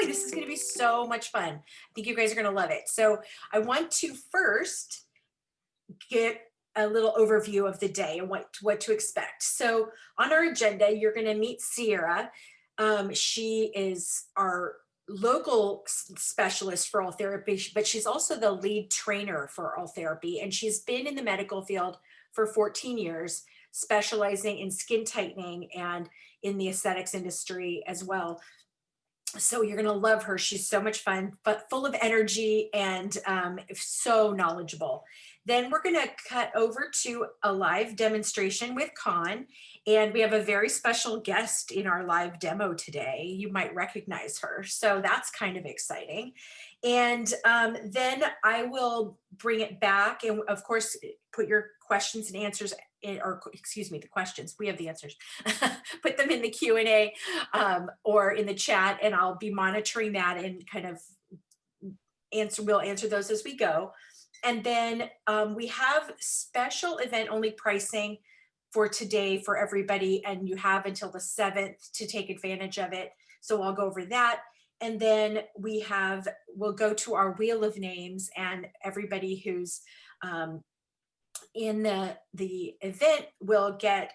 enjoy. This is going to be so much fun. I think you guys are going to love it. So I want to first get a little overview of the day and what to expect. So on our agenda, you're going to meet Sierra. She is our local specialist for Ultherapy, but she's also the lead trainer for Ultherapy, and she's been in the medical field for 14 years, specializing in skin tightening and in the aesthetics industry as well. So you're going to love her. She's so much fun, but full of energy and so knowledgeable. Then we're going to cut over to a live demonstration with Cain, and we have a very special guest in our live demo today. You might recognize her, so that's kind of exciting. And then I will bring it back, and of course, put your questions and answers in, or excuse me, the questions. We have the answers. Put them in the Q&A or in the chat, and I'll be monitoring that and kind of we'll answer those as we go. And then we have special event only pricing for today for everybody, and you have until the 7th to take advantage of it. So I'll go over that. And then we'll go to our wheel of names, and everybody who's in the event will get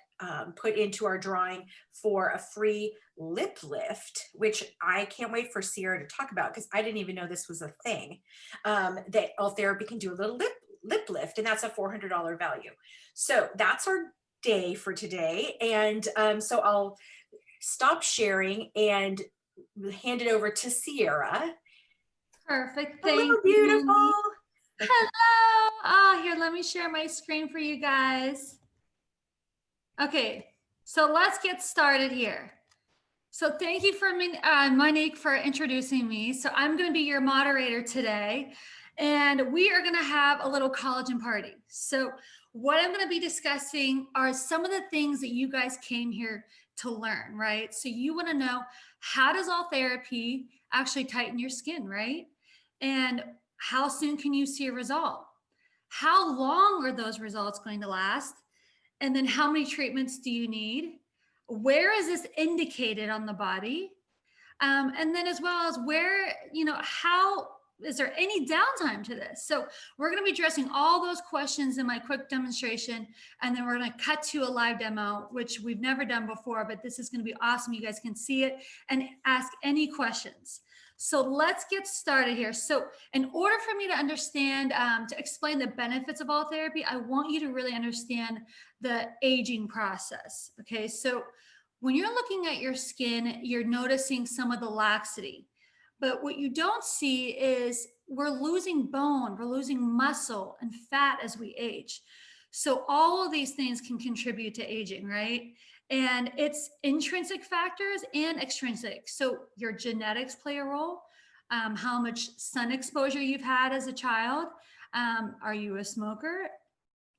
put into our drawing for a free lip lift, which I can't wait for Sierra to talk about, because I didn't even know this was a thing, that Ultherapy can do a little lip lift, and that's a $400 value. So that's our day for today. And so I'll stop sharing and hand it over to Sierra. Perfect. Hello, Thank you. beautiful. Hello. Oh, here, let me share my screen for you guys. Okay, so let's get started here. So thank you for Monique for introducing me. So I'm going to be your moderator today, and we are going to have a little collagen party. So what I'm going to be discussing are some of the things that you guys came here to learn, right? So you want to know, how does Ultherapy actually tighten your skin, right? And how soon can you see a result? How long are those results going to last? And then how many treatments do you need? Where is this indicated on the body? And then as well as where, how is there any downtime to this? So we're going to be addressing all those questions in my quick demonstration, and then we're going to cut to a live demo, which we've never done before, but this is going to be awesome. You guys can see it and ask any questions. So let's get started here. So in order for me to understand, to explain the benefits of Ultherapy, I want you to really understand the aging process. Okay, so when you're looking at your skin, you're noticing some of the laxity. But what you don't see is we're losing bone, we're losing muscle and fat as we age. So all of these things can contribute to aging, right? And it's intrinsic factors and extrinsic. So your genetics play a role, how much sun exposure you've had as a child. Are you a smoker?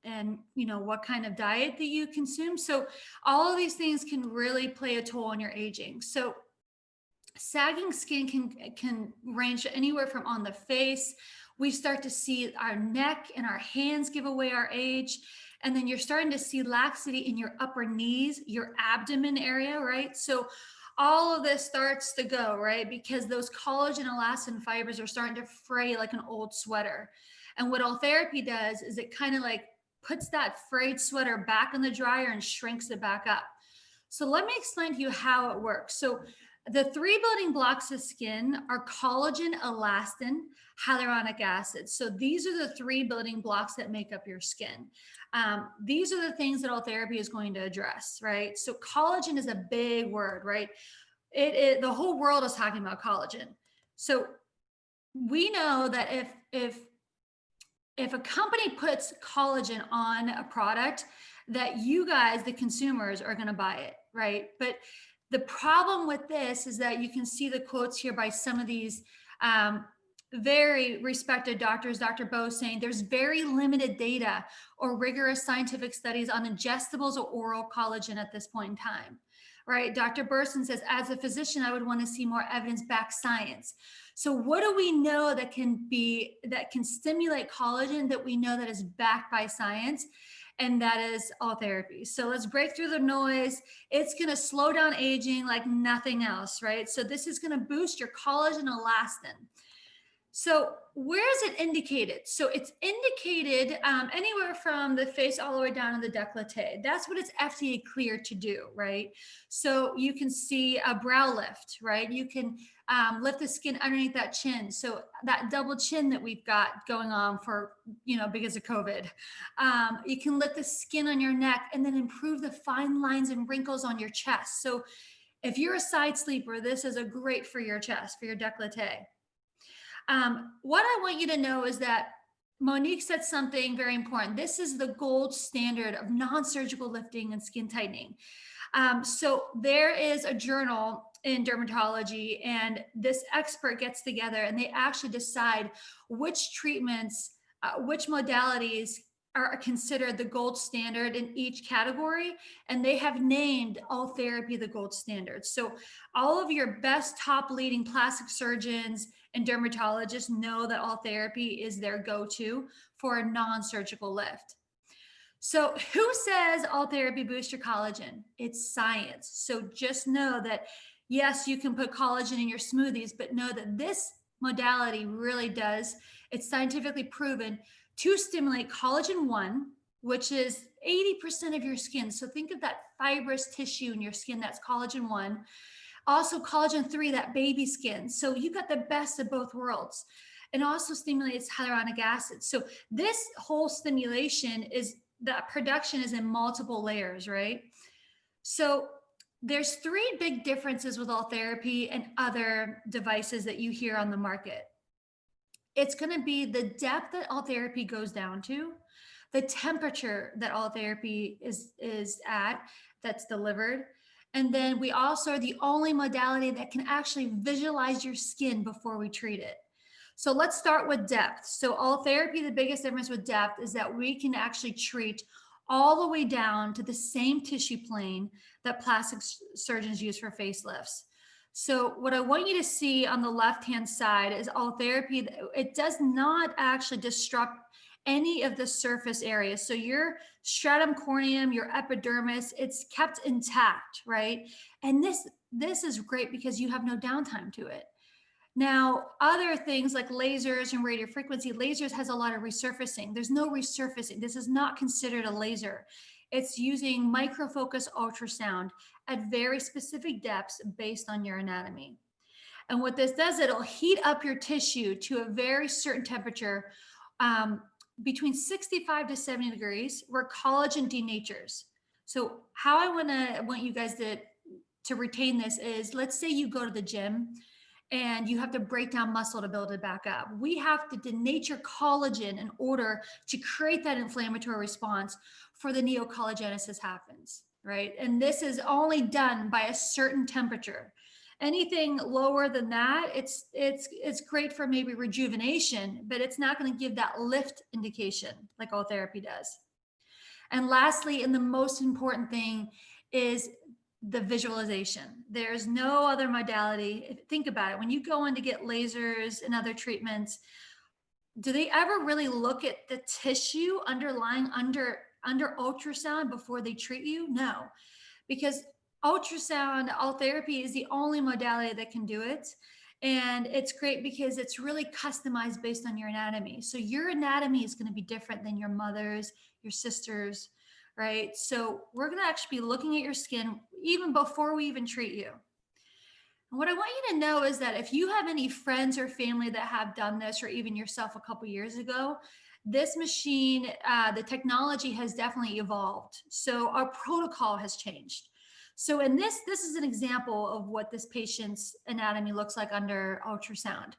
And what kind of diet that you consume. So all of these things can really play a toll on your aging. So sagging skin can range anywhere from on the face. We start to see our neck and our hands give away our age. And then you're starting to see laxity in your upper knees, your abdomen area, right? So all of this starts to go, right? Because those collagen elastin fibers are starting to fray like an old sweater. And what Ultherapy does is it kind of like puts that frayed sweater back in the dryer and shrinks it back up. So let me explain to you how it works. So the three building blocks of skin are collagen, elastin, hyaluronic acid. So these are the three building blocks that make up your skin. These are the things that Ultherapy is going to address, right? So collagen is a big word, right? The whole world is talking about collagen. So we know that if a company puts collagen on a product, that you guys, the consumers, are going to buy it, right? But the problem with this is that you can see the quotes here by some of these very respected doctors. Dr. Bo saying there's very limited data or rigorous scientific studies on ingestibles or oral collagen at this point in time, right? Dr. Burson says, as a physician, I would want to see more evidence-backed science. So what do we know that can stimulate collagen that we know that is backed by science? and that is Ultherapy. So let's break through the noise. It's going to slow down aging like nothing else, right? So this is going to boost your collagen and elastin. So where is it indicated? So it's indicated anywhere from the face all the way down to the décolleté. That's what it's FDA cleared to do, right? So you can see a brow lift, right? You can lift the skin underneath that chin. So that double chin that we've got going on for, because of COVID. You can lift the skin on your neck and then improve the fine lines and wrinkles on your chest. So if you're a side sleeper, this is a great for your chest, for your décolleté. What I want you to know is that Monique said something very important. This is the gold standard of non-surgical lifting and skin tightening. So there is a journal in dermatology, and this expert gets together and they actually decide which treatments, which modalities are considered the gold standard in each category. And they have named Ultherapy the gold standard. So all of your best top leading plastic surgeons and dermatologists know that Ultherapy is their go-to for a non-surgical lift. So who says Ultherapy boosts your collagen? It's science. So just know that, yes, you can put collagen in your smoothies, but know that this modality really does. It's scientifically proven to stimulate collagen 1, which is 80% of your skin. So think of that fibrous tissue in your skin, that's collagen 1. Also collagen 3, that baby skin. So you got the best of both worlds. And also stimulates hyaluronic acid. So this whole stimulation is, that production is in multiple layers, right? So there's 3 big differences with Ultherapy and other devices that you hear on the market. It's going to be the depth that Ultherapy goes down to, the temperature that Ultherapy is at, that's delivered. And then we also are the only modality that can actually visualize your skin before we treat it. So let's start with depth. So Ultherapy, the biggest difference with depth is that we can actually treat all the way down to the same tissue plane that plastic surgeons use for facelifts. So what I want you to see on the left-hand side is Ultherapy. It does not actually disrupt any of the surface areas. So your stratum corneum, your epidermis, it's kept intact, right? And this is great because you have no downtime to it. Now, other things like lasers and radio frequency, lasers has a lot of resurfacing. There's no resurfacing. This is not considered a laser. It's using microfocus ultrasound at very specific depths based on your anatomy. And what this does, it'll heat up your tissue to a very certain temperature, between 65 to 70 degrees, where collagen denatures. So how I want you guys to retain this is, let's say you go to the gym and you have to break down muscle to build it back up. We have to denature collagen in order to create that inflammatory response for the neocollagenesis happens, right? And this is only done by a certain temperature. Anything lower than that, it's great for maybe rejuvenation, but it's not going to give that lift indication like Ultherapy does. And lastly, and the most important thing is the visualization. There's no other modality. Think about it. When you go in to get lasers and other treatments, do they ever really look at the tissue underlying under ultrasound before they treat you? No, because ultrasound, Ultherapy is the only modality that can do it. And it's great because it's really customized based on your anatomy. So your anatomy is going to be different than your mother's, your sister's, right? So we're going to actually be looking at your skin even before we even treat you. And what I want you to know is that if you have any friends or family that have done this, or even yourself a couple years ago, this machine, the technology has definitely evolved. So our protocol has changed. So in this is an example of what this patient's anatomy looks like under ultrasound.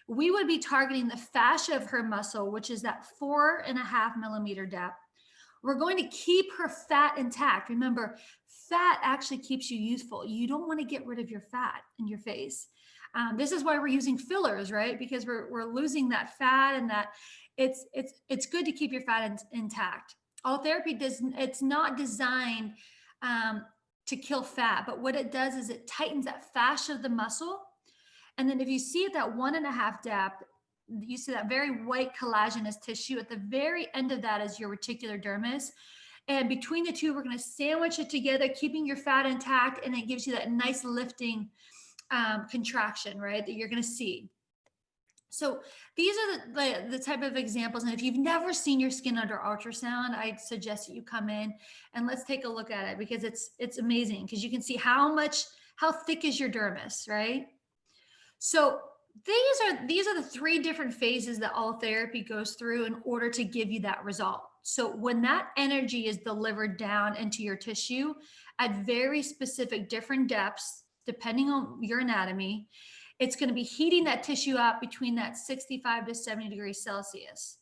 We would be targeting the fascia of her muscle, which is that 4.5 millimeter depth. We're going to keep her fat intact. Remember, fat actually keeps you youthful. You don't want to get rid of your fat in your face. This is why we're using fillers, right? Because we're losing that fat, and that it's good to keep your fat intact. Ultherapy it's not designed to kill fat, but what it does is it tightens that fascia of the muscle. And then if you see at that 1.5 depth, you see that very white collagenous tissue. At the very end of that is your reticular dermis. And between the two, we're going to sandwich it together, keeping your fat intact. And it gives you that nice lifting contraction, right, that you're going to see. So these are the type of examples. And if you've never seen your skin under ultrasound, I'd suggest that you come in and let's take a look at it, because it's amazing, because you can see how thick is your dermis, right? So these are the 3 different phases that Ultherapy goes through in order to give you that result. So when that energy is delivered down into your tissue at very specific different depths, depending on your anatomy, it's going to be heating that tissue up between that 65 to 70 degrees Celsius.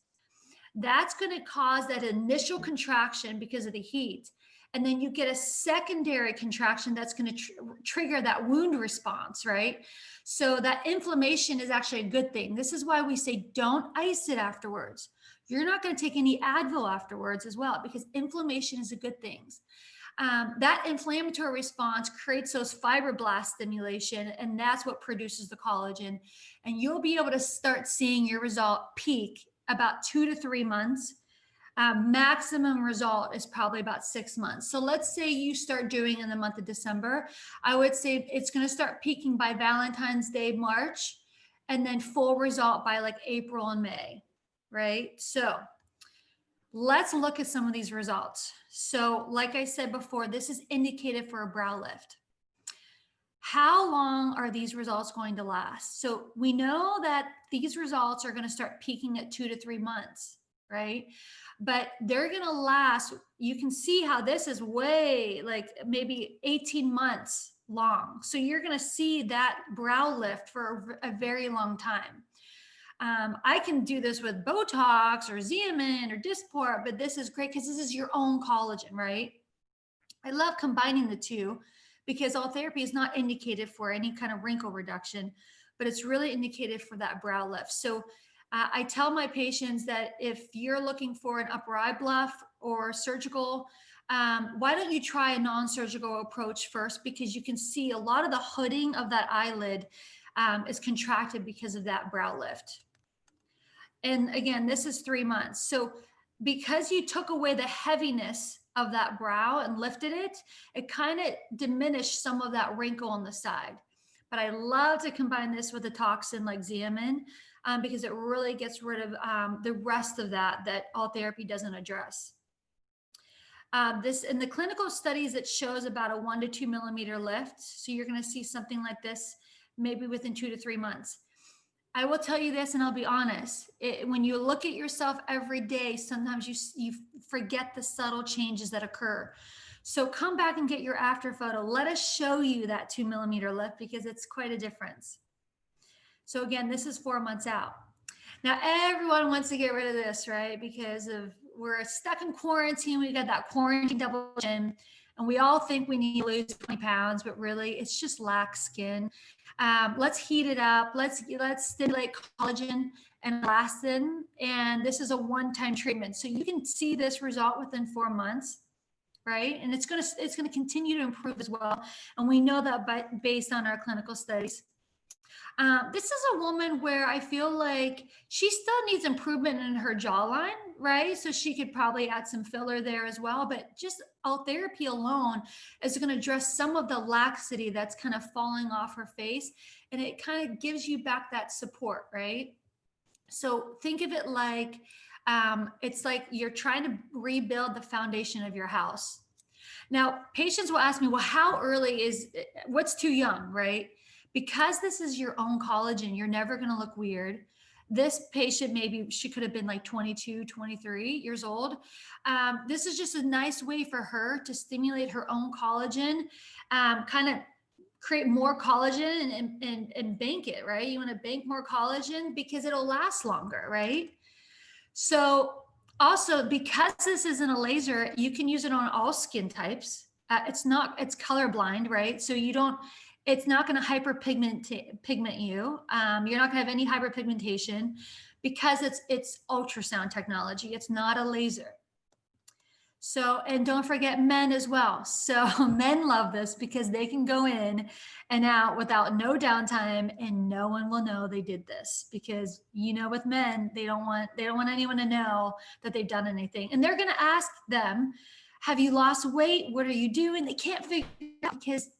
That's going to cause that initial contraction because of the heat. And then you get a secondary contraction that's going to trigger that wound response, right? So that inflammation is actually a good thing. This is why we say don't ice it afterwards. You're not going to take any Advil afterwards as well, because inflammation is a good thing. That inflammatory response creates those fibroblast stimulation, and that's what produces the collagen. And you'll be able to start seeing your result peak about 2 to 3 months. Maximum result is probably about 6 months. So let's say you start doing in the month of December. I would say it's going to start peaking by Valentine's Day, March, and then full result by like April and May, right? So let's look at some of these results. So like I said before, this is indicated for a brow lift. How long are these results going to last? So we know that these results are going to start peaking at 2 to 3 months, right? But they're going to last. You can see how this is way like maybe 18 months long. So you're going to see that brow lift for a very long time. I can do this with Botox or Xeomin or Dysport, but this is great because this is your own collagen, right? I love combining the two because Ultherapy is not indicated for any kind of wrinkle reduction, but it's really indicated for that brow lift. So I tell my patients that if you're looking for an upper eye bluff or surgical, why don't you try a non-surgical approach first? Because you can see a lot of the hooding of that eyelid is contracted because of that brow lift. And again, this is 3 months. So because you took away the heaviness of that brow and lifted it, it kind of diminished some of that wrinkle on the side. But I love to combine this with a toxin like Xeomin because it really gets rid of the rest of that Ultherapy doesn't address. This in the clinical studies, it shows about a 1 to 2 millimeter lift. So you're going to see something like this maybe within 2 to 3 months. I will tell you this, and I'll be honest, when you look at yourself every day, sometimes you forget the subtle changes that occur. So come back and get your after photo. Let us show you that 2 millimeter lift because it's quite a difference. So again, this is 4 months out. Now, everyone wants to get rid of this, right? Because we're stuck in quarantine. We got that quarantine double chin, and we all think we need to lose 20 pounds, but really it's just lax skin. Let's heat it up. Let's stimulate collagen and elastin. And this is a one-time treatment. So you can see this result within 4 months, right? And it's going to continue to improve as well. And we know that based on our clinical studies. This is a woman where I feel like she still needs improvement in her jawline, right? So she could probably add some filler there as well, but just Ultherapy alone is going to address some of the laxity that's kind of falling off her face. And it kind of gives you back that support, right? So think of it like, it's like you're trying to rebuild the foundation of your house. Now, patients will ask me, well, how early what's too young, right? Because this is your own collagen, you're never going to look weird. This patient, maybe she could have been like 22, 23 years old. This is just a nice way for her to stimulate her own collagen, kind of create more collagen and bank it, right? You want to bank more collagen because it'll last longer, right? So also, because this isn't a laser, you can use it on all skin types. It's colorblind, right? So it's not going to hyperpigment you. You're not going to have any hyperpigmentation because it's ultrasound technology. It's not a laser. So, and don't forget men as well. So men love this because they can go in and out without no downtime, and no one will know they did this, because with men, they don't want anyone to know that they've done anything. And they're going to ask them, have you lost weight? What are you doing? They can't figure it out because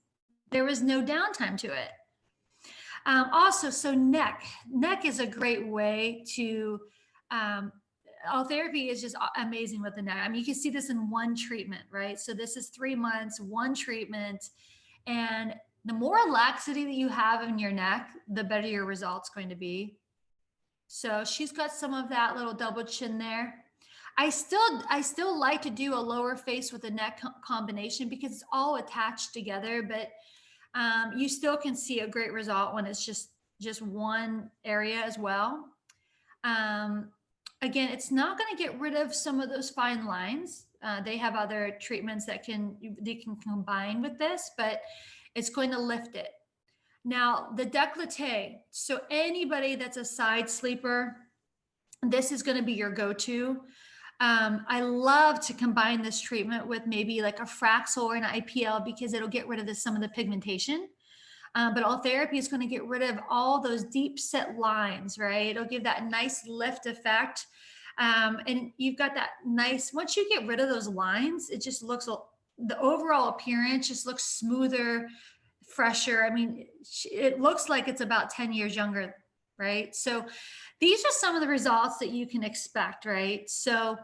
there was no downtime to it. Also, so neck is a great way to, Ultherapy is just amazing with the neck. I mean, you can see this in one treatment, right? So this is 3 months, one treatment. And the more laxity that you have in your neck, the better your result's going to be. So she's got some of that little double chin there. I still like to do a lower face with a neck combination because it's all attached together, but you still can see a great result when it's just one area as well. Again, it's not going to get rid of some of those fine lines. They have other treatments that they can combine with this, but it's going to lift it. Now, the décolleté. So anybody that's a side sleeper, this is going to be your go-to. I love to combine this treatment with maybe like a Fraxel or an IPL because it'll get rid of some of the pigmentation. But Ultherapy is going to get rid of all those deep set lines, right? It'll give that nice lift effect. And you've got that nice, once you get rid of those lines, it just looks, the overall appearance just looks smoother, fresher. I mean, it looks like it's about 10 years younger, right? So these are some of the results that you can expect, right? So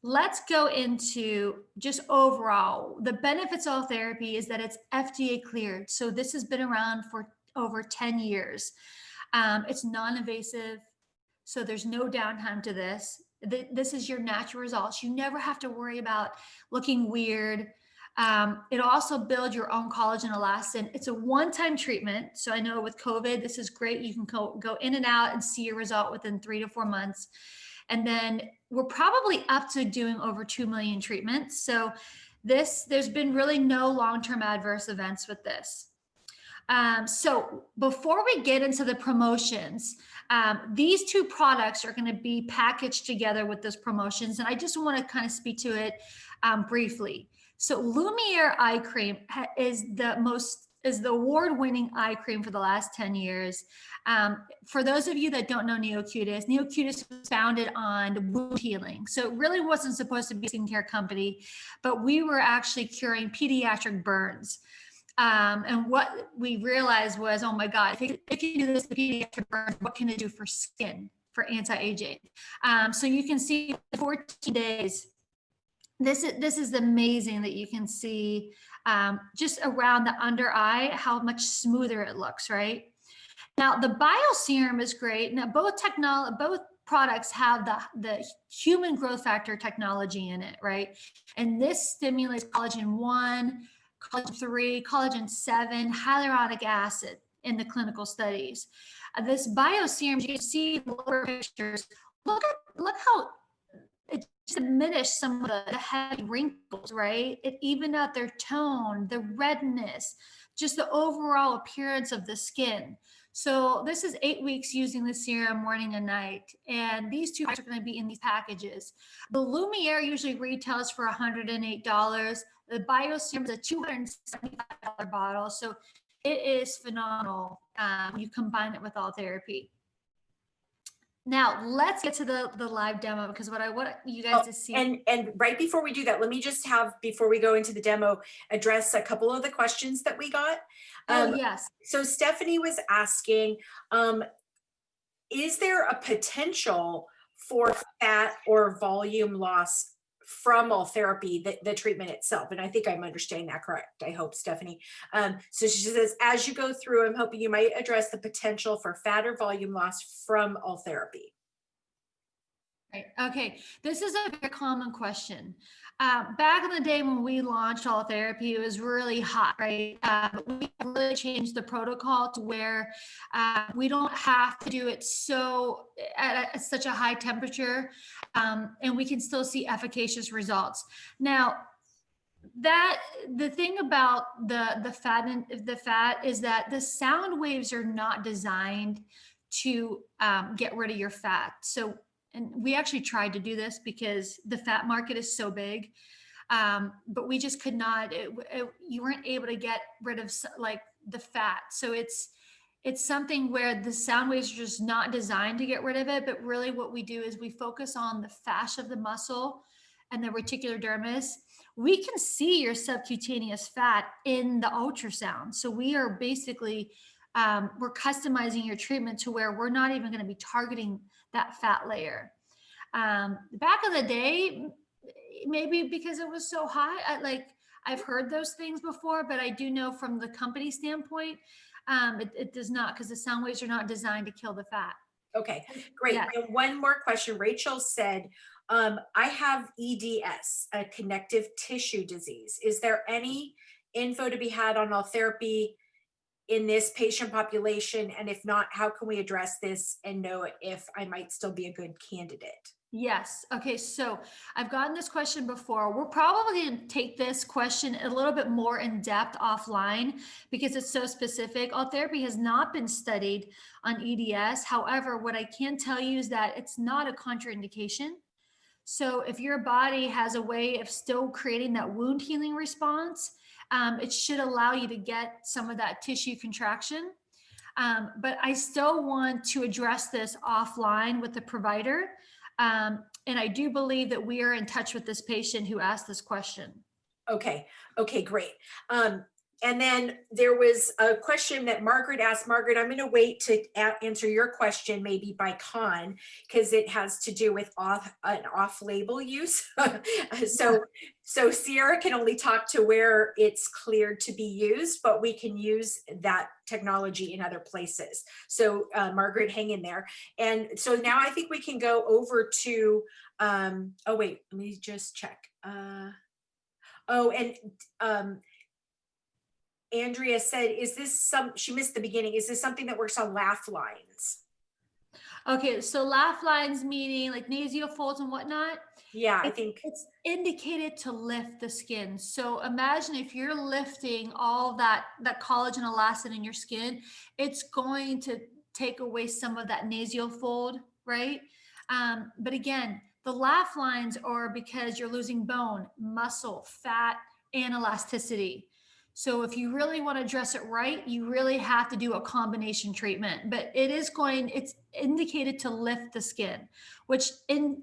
let's go into just overall. The benefits of Ultherapy is that it's FDA cleared. So this has been around for over 10 years. It's non-invasive, so there's no downtime to this. This is your natural results. You never have to worry about looking weird. It'll also build your own collagen elastin. It's a one-time treatment. So I know with COVID, this is great. You can go in and out and see your result within 3 to 4 months. And then we're probably up to doing over 2 million treatments. So there's been really no long-term adverse events with this. So before we get into the promotions, these two products are going to be packaged together with those promotions. And I just want to kind of speak to it briefly. So Lumiere eye cream is the award-winning eye cream for the last 10 years. For those of you that don't know Neocutis was founded on wound healing. So it really wasn't supposed to be a skincare company, but we were actually curing pediatric burns. And what we realized was, oh my God, if it can do this to pediatric burns, what can it do for skin, for anti-aging? So you can see 14 days. This is amazing that you can see just around the under eye, how much smoother it looks, right? Now, the bioserum is great. Now, both products have the human growth factor technology in it, right? And this stimulates collagen 1, collagen 3, collagen 7, hyaluronic acid in the clinical studies. This bioserum, you can see in the lower pictures, look how it diminished some of the heavy wrinkles, right? It evened out their tone, the redness, just the overall appearance of the skin. So this is 8 weeks using the serum morning and night. And these two are going to be in these packages. The Lumiere usually retails for $108. The bioserum is a $275 bottle. So it is phenomenal. You combine it with Ultherapy. Now let's get to the live demo, because what I want you guys to see. And right before we do that, let me just before we go into the demo, address a couple of the questions that we got. Yes. So Stephanie was asking, is there a potential for fat or volume loss from Ultherapy, the treatment itself? And I think I'm understanding that correct. I hope, Stephanie. So she says, as you go through, I'm hoping you might address the potential for fat or volume loss from Ultherapy. Right. Okay. This is a very common question. Back in the day when we launched Ultherapy, it was really hot, right? But we really changed the protocol to where we don't have to do it at such a high temperature, and we can still see efficacious results. Now, the thing about the fat is that the sound waves are not designed to get rid of your fat. So and we actually tried to do this because the fat market is so big, but we just could not. You weren't able to get rid of like the fat. So it's something where the sound waves are just not designed to get rid of it. But really, what we do is we focus on the fascia of the muscle and the reticular dermis. We can see your subcutaneous fat in the ultrasound. So we are basically we're customizing your treatment to where we're not even going to be targeting that fat layer. Back in the day, maybe because it was so high, I've heard those things before, but I do know from the company standpoint, it does not, because the sound waves are not designed to kill the fat. Okay, great. Yeah. And one more question. Rachel said, I have EDS, a connective tissue disease. Is there any info to be had on Ultherapy in this patient population? And if not, how can we address this and know if I might still be a good candidate? Yes. Okay. So I've gotten this question before. We're probably going to take this question a little bit more in depth offline because it's so specific. Ultherapy has not been studied on EDS. However, what I can tell you is that it's not a contraindication. So if your body has a way of still creating that wound healing response, it should allow you to get some of that tissue contraction. But I still want to address this offline with the provider. And I do believe that we are in touch with this patient who asked this question. Okay. Okay, great. And then there was a question that Margaret asked. Margaret, I'm going to wait to answer your question maybe by Con, because it has to do with an off-label use. So Sierra can only talk to where it's cleared to be used, but we can use that technology in other places. So Margaret, hang in there. And so now I think we can go over to, oh wait, let me just check. Andrea said, is this she missed the beginning. Is this something that works on laugh lines? Okay, so laugh lines meaning like nasal folds and whatnot. Yeah, I think it's indicated to lift the skin. So imagine if you're lifting all that collagen elastin in your skin, it's going to take away some of that nasal fold, right? But again, the laugh lines are because you're losing bone, muscle, fat, and elasticity. So if you really want to dress it right, you really have to do a combination treatment. But it's indicated to lift the skin, which it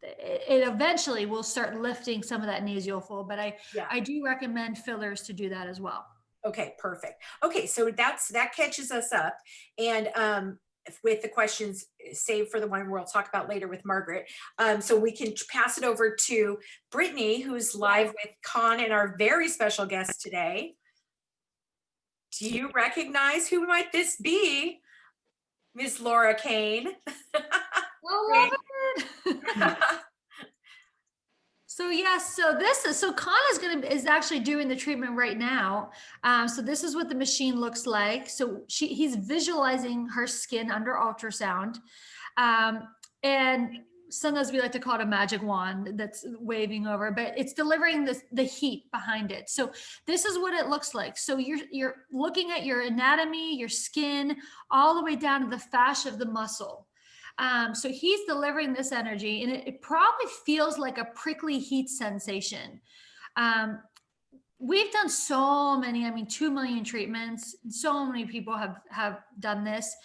eventually will start lifting some of that nasal fold. But I do recommend fillers to do that as well. Okay, perfect. Okay, so that catches us up. And with the questions saved for the one we'll talk about later with Margaret. So we can pass it over to Brittany, who's live with Con and our very special guest today. Do you recognize who might this be? Miss Laura Cain. I love it. So yes, so Con is actually doing the treatment right now. So this is what the machine looks like. So he's visualizing her skin under ultrasound, and sometimes we like to call it a magic wand that's waving over, but it's delivering the heat behind it. So this is what it looks like. So you're looking at your anatomy, your skin, all the way down to the fascia of the muscle. So he's delivering this energy, and it probably feels like a prickly heat sensation. We've done so many, 2 million treatments. So many people have done this.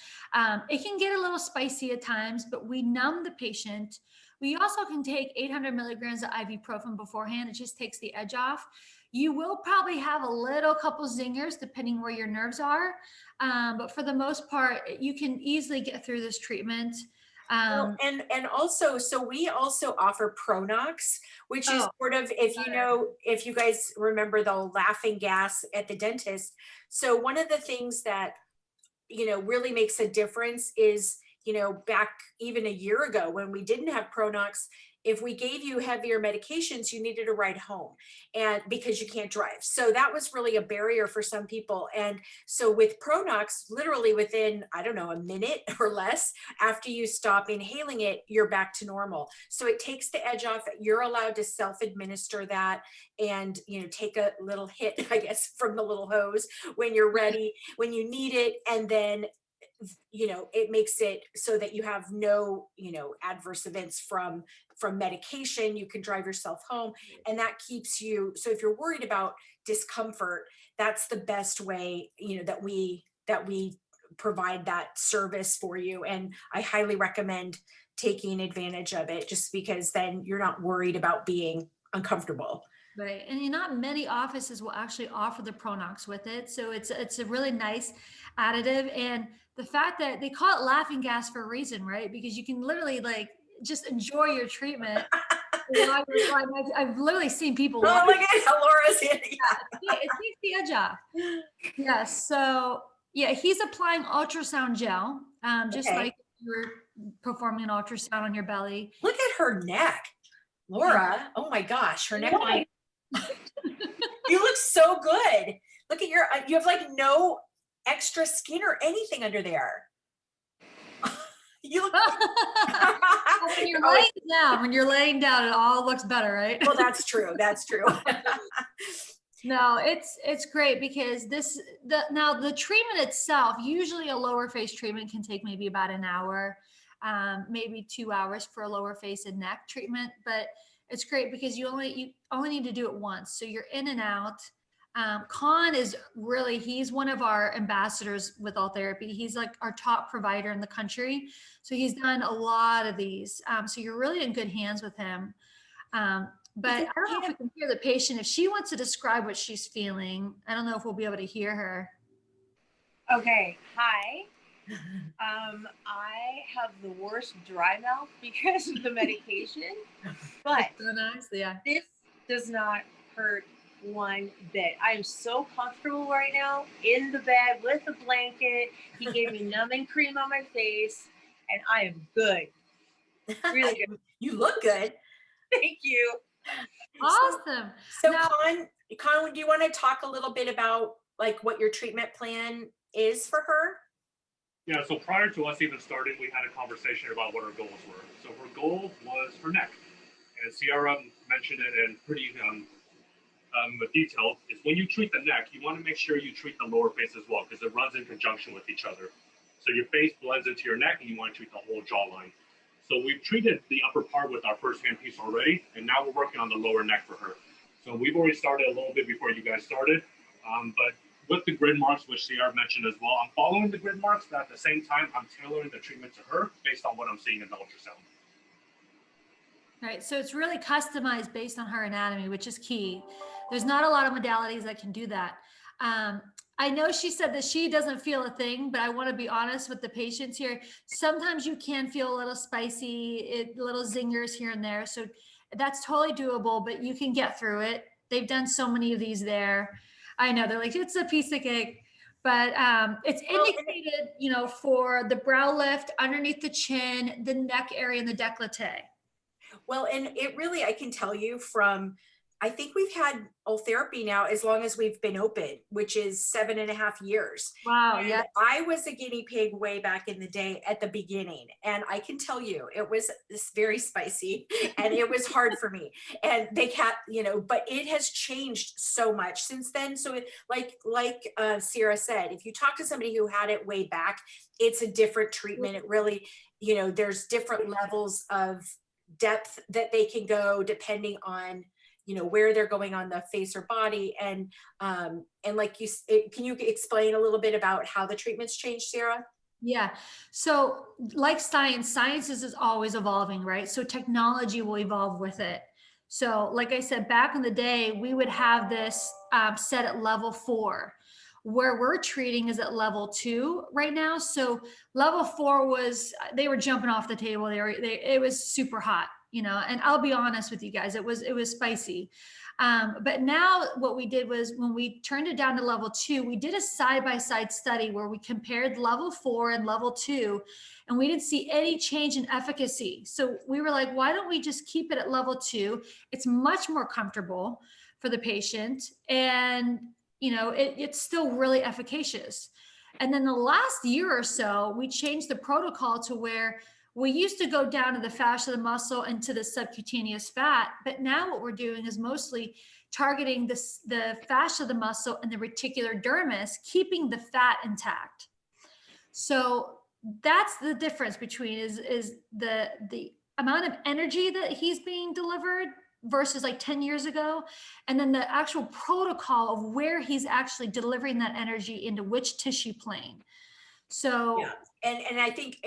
It can get a little spicy at times, but we numb the patient. We also can take 800 milligrams of ibuprofen beforehand. It just takes the edge off. You will probably have a couple zingers depending where your nerves are. But for the most part, you can easily get through this treatment. And also, so we also offer Pronox, which is sort of, if you guys remember the laughing gas at the dentist. So one of the things that, really makes a difference is, back even a year ago when we didn't have Pronox, if we gave you heavier medications, you needed to ride home, and because you can't drive. So that was really a barrier for some people. And so with Pronox, literally within, I don't know, a minute or less after you stop inhaling it, you're back to normal. So it takes the edge off. You're allowed to self-administer that and, take a little hit, I guess, from the little hose when you're ready, when you need it. And then it makes it so that you have no, adverse events from medication. You can drive yourself home, and that keeps you. So if you're worried about discomfort, that's the best way, that we provide that service for you. And I highly recommend taking advantage of it, just because then you're not worried about being uncomfortable. Right. And not many offices will actually offer the Pronox with it. So it's a really nice additive. And the fact that they call it laughing gas for a reason, right? Because you can literally like just enjoy your treatment. I've literally seen people Oh, laugh. look at how Laura's in. It takes the edge off. Yes. So yeah, he's applying ultrasound gel, just Okay. like you're performing an ultrasound on your belly. Look at her neck, Laura. Oh my gosh, her neckline. You look so good. Look at you have like no extra skin or anything under there. You look. When you're laying down, it all looks better, right? Well, that's true. That's true. No, it's great because now the treatment itself, usually a lower face treatment can take maybe about an hour, maybe 2 hours for a lower face and neck treatment. But it's great because you only need to do it once, so you're in and out. Cain is he's one of our ambassadors with Ultherapy. He's like our top provider in the country, so he's done a lot of these. So you're really in good hands with him. But I don't know if we can hear the patient. If she wants to describe what she's feeling, I don't know if we'll be able to hear her. Okay, hi. I have the worst dry mouth because of the medication, but So nice, yeah. this does not hurt one bit. I am so comfortable right now in the bed with a blanket. He gave me numbing cream on my face, and I am good. Really good. You look good. Thank you. Awesome. So Cain, do you want to talk a little bit about like what your treatment plan is for her? Yeah, so prior to us even starting, we had a conversation about what our goals were. So her goal was her neck. And Sierra mentioned it in pretty detail, is when you treat the neck, you want to make sure you treat the lower face as well, because it runs in conjunction with each other. So your face blends into your neck, and you want to treat the whole jawline. So we've treated the upper part with our first hand piece already, and now we're working on the lower neck for her. So we've already started a little bit before you guys started, but with the grid marks, which Sierra mentioned as well, I'm following the grid marks, but at the same time, I'm tailoring the treatment to her based on what I'm seeing in the ultrasound. Right. So it's really customized based on her anatomy, which is key. There's not a lot of modalities that can do that. I know she said that she doesn't feel a thing, but I want to be honest with the patients here. Sometimes you can feel a little spicy, little zingers here and there. So that's totally doable, but you can get through it. They've done so many of these there. I know they're like, it's a piece of cake, but it's indicated, for the brow lift, underneath the chin, the neck area, and the décolleté. Well, and it really, I can tell you I think we've had Ultherapy now as long as we've been open, which is 7.5 years. Wow. And yeah. I was a guinea pig way back in the day at the beginning. And I can tell you, it was very spicy and it was hard for me. And but it has changed so much since then. So it, like Sierra said, if you talk to somebody who had it way back, it's a different treatment. It really, there's different levels of depth that they can go depending on where they're going on the face or body. And like can you explain a little bit about how the treatments changed, Sarah? Yeah. So like science is always evolving, right? So technology will evolve with it. So like I said, back in the day, we would have this set at level 4. Where we're treating is at level 2 right now. So level 4 they were jumping off the table. It was super hot, and I'll be honest with you guys, it was spicy. But now what we did was when we turned it down to level 2, we did a side-by-side study where we compared level 4 and level 2, and we didn't see any change in efficacy. So we were like, why don't we just keep it at level 2? It's much more comfortable for the patient, and it's still really efficacious. And then the last year or so, we changed the protocol to where we used to go down to the fascia of the muscle and to the subcutaneous fat, but now what we're doing is mostly targeting the fascia of the muscle and the reticular dermis, keeping the fat intact. So that's the difference between is the amount of energy that he's being delivered versus like 10 years ago, and then the actual protocol of where he's actually delivering that energy into which tissue plane. So Yeah, and I think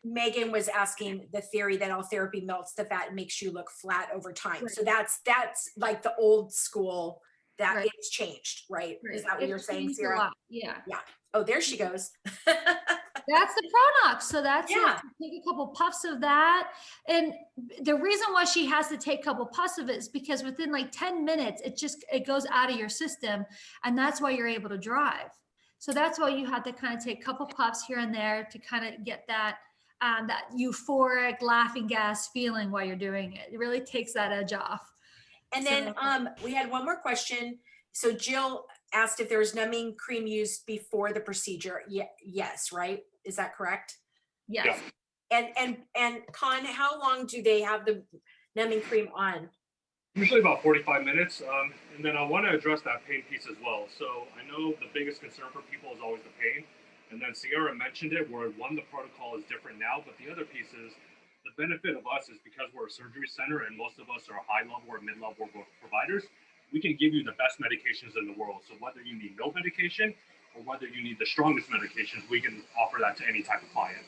Megan was asking the theory that Ultherapy melts the fat and makes you look flat over time. Right. So that's like the old school that Right. it's changed, right? Is Right. that what you're It's saying, changed a Sarah? lot. Yeah. Yeah. Oh, there she goes. That's the Pronox. So that's Yeah. it. Take a couple puffs of that. And the reason why she has to take a couple puffs of it is because within like 10 minutes, it goes out of your system. And that's why you're able to drive. So that's why you have to kind of take a couple puffs here and there to kind of get that that euphoric laughing gas feeling while you're doing it. It really takes that edge off. And then we had one more question. So Jill asked if there was numbing cream used before the procedure. Yes, right? Is that correct? Yes. Yeah. And Khanh, how long do they have the numbing cream on? Usually about 45 minutes. And then I want to address that pain piece as well. So I know the biggest concern for people is always the pain. And then Sierra mentioned it, where one, the protocol is different now, but the other piece is the benefit of us is because we're a surgery center and most of us are high level or mid level providers, we can give you the best medications in the world. So whether you need no medication or whether you need the strongest medications, we can offer that to any type of client.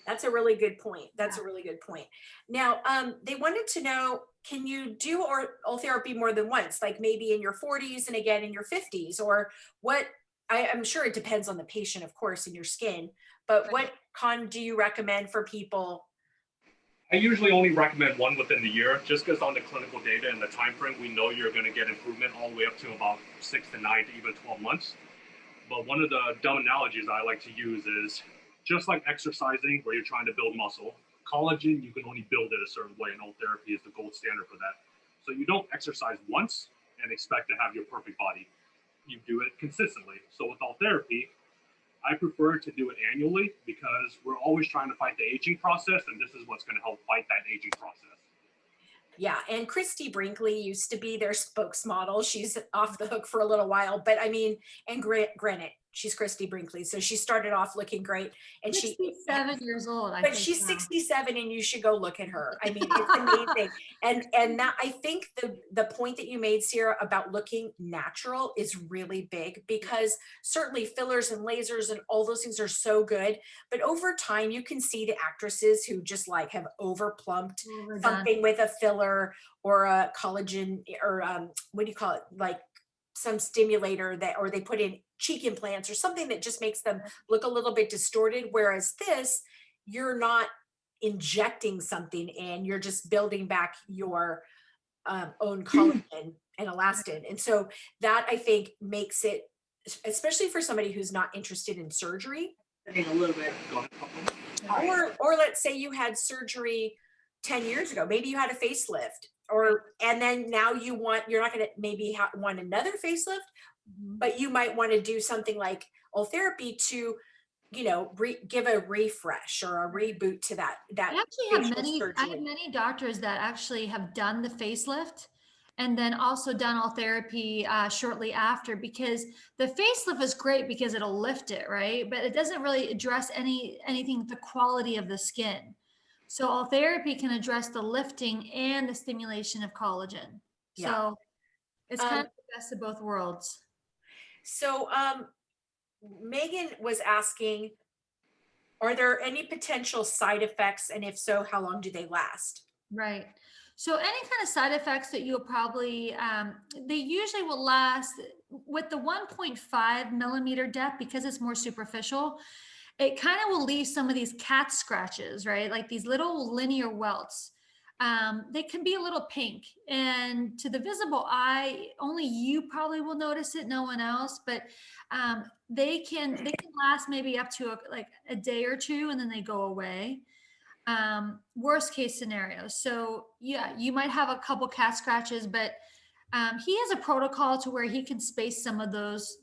That's a really good point. That's a really good point. Now, they wanted to know, can you do Ultherapy more than once, like maybe in your 40s and again in your 50s, or what? I'm sure it depends on the patient, of course, and your skin, but what do you recommend for people? I usually only recommend one within the year, just because on the clinical data and the time frame, we know you're going to get improvement all the way up to about 6 to 9 to even 12 months. But one of the dumb analogies I like to use is just like exercising, where you're trying to build muscle. Collagen, you can only build it a certain way, and Ultherapy is the gold standard for that. So you don't exercise once and expect to have your perfect body. You do it consistently. So with Ultherapy, I prefer to do it annually because we're always trying to fight the aging process, and this is what's going to help fight that aging process. Yeah, and Christy Brinkley used to be their spokesmodel. She's off the hook for a little while, but I mean, and granted, she's Christy Brinkley, so she started off looking great, and 67 years old. But she's 67, and you should go look at her. I mean, it's amazing. And that, I think the point that you made, Sierra, about looking natural is really big, because certainly fillers and lasers and all those things are so good, but over time you can see the actresses who just like have over plumped something with a filler or a collagen or what do you call it, like some stimulator that, or they put in cheek implants or something that just makes them look a little bit distorted. Whereas this, you're not injecting something in, you're just building back your own collagen and elastin. And so that, I think, makes it, especially for somebody who's not interested in surgery, A little bit. or let's say you had surgery 10 years ago, maybe you had a facelift, and then now you're not going to maybe want another facelift, but you might want to do something like Ultherapy to, you know, give a refresh or a reboot to that. I actually have many doctors that actually have done the facelift and then also done Ultherapy shortly after, because the facelift is great because it'll lift it, right? But it doesn't really address anything, the quality of the skin. So Ultherapy can address the lifting and the stimulation of collagen. Yeah. So it's kind of the best of both worlds. So Megan was asking, are there any potential side effects? And if so, how long do they last? Right. So any kind of side effects that you'll probably, they usually will last with the 1.5 millimeter depth, because it's more superficial. It kind of will leave some of these cat scratches, right? Like these little linear welts. They can be a little pink, and to the visible eye, only you probably will notice it, no one else. But they can last maybe up to like a day or two, and then they go away. Worst case scenario. So yeah, you might have a couple cat scratches, but he has a protocol to where he can space some of those,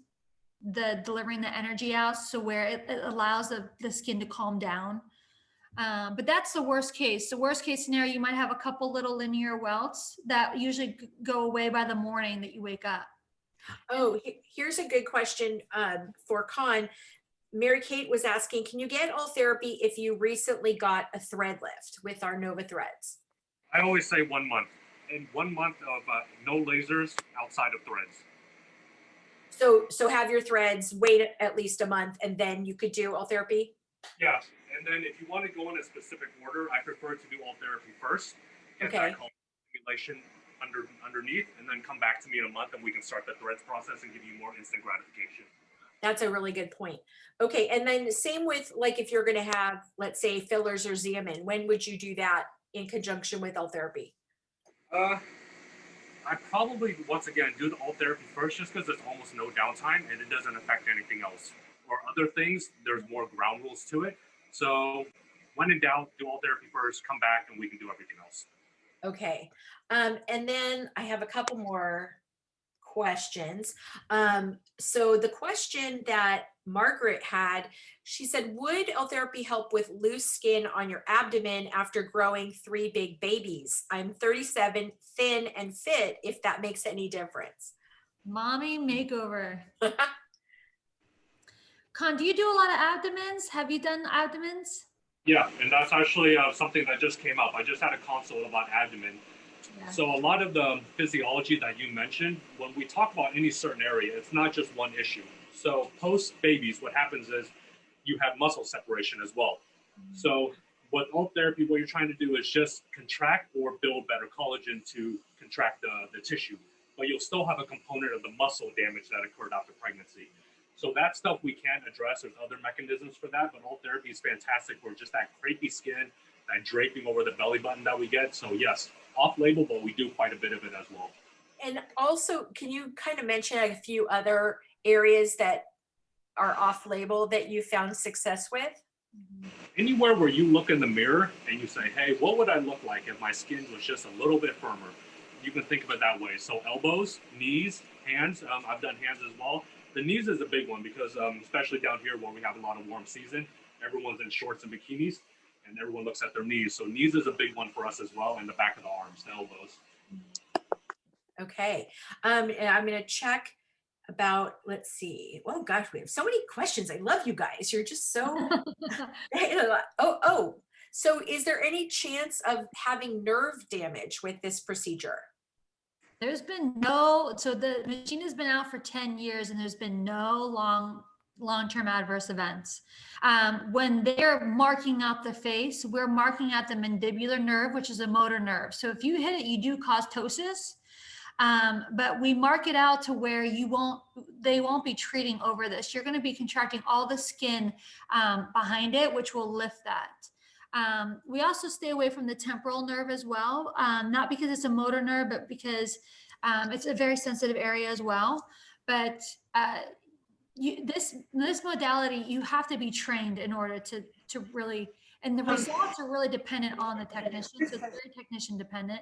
delivering the energy out, so where it allows the skin to calm down. But that's the worst case. The worst case scenario, you might have a couple little linear welts that usually go away by the morning that you wake up. Oh, here's a good question for Khanh. Mary Kate was asking, can you get Ultherapy if you recently got a thread lift with our Nova threads? I always say 1 month. And 1 month of no lasers outside of threads. So have your threads, wait at least a month, and then you could do Ultherapy? Yeah, and then if you want to go in a specific order, I prefer to do Ultherapy first, get Okay. that collagen stimulation underneath, and then come back to me in a month, and we can start the threads process and give you more instant gratification. That's a really good point. Okay, and then same with like if you're going to have, let's say, fillers or Xeomin, when would you do that in conjunction with Ultherapy? I probably, once again, do the Ultherapy first just because there's almost no downtime and it doesn't affect anything else. Or other things, there's more ground rules to it. So when in doubt, do Ultherapy first, come back, and we can do everything else. Okay, and then I have a couple more questions. So the question that Margaret had, she said, would Ultherapy help with loose skin on your abdomen after growing 3 big babies? I'm 37, thin and fit, if that makes any difference. Mommy makeover. Con, do you do a lot of abdomens? Have you done abdomens? Yeah, and that's actually something that just came up. I just had a consult about abdomen. Yeah. So a lot of the physiology that you mentioned, when we talk about any certain area, it's not just one issue. So post babies, what happens is you have muscle separation as well. So what Ultherapy, what you're trying to do is just contract or build better collagen to contract the tissue, but you'll still have a component of the muscle damage that occurred after pregnancy. So that stuff we can't address. There's other mechanisms for that, but Ultherapy is fantastic for just that crepey skin, that draping over the belly button that we get. So yes, off-label, but we do quite a bit of it as well. And also, can you kind of mention a few other areas that are off-label that you found success with? Anywhere where you look in the mirror and you say, hey, what would I look like if my skin was just a little bit firmer? You can think of it that way. So elbows, knees, hands. I've done hands as well. The knees is a big one because especially down here where we have a lot of warm season, everyone's in shorts and bikinis and everyone looks at their knees. So knees is a big one for us as well, and the back of the arms, the elbows. Okay, and I'm going to check about, let's see. Oh gosh, we have so many questions. I love you guys. You're just so, so is there any chance of having nerve damage with this procedure? There's been so the machine has been out for 10 years and there's been no long-term adverse events. When they're marking out the face, we're marking out the mandibular nerve, which is a motor nerve. So if you hit it, you do cause ptosis. But we mark it out to where they won't be treating over this. You're going to be contracting all the skin behind it, which will lift that. We also stay away from the temporal nerve as well, not because it's a motor nerve, but because it's a very sensitive area as well. But this modality, you have to be trained in order to really, and the results are really dependent on the technician. So it's very technician dependent.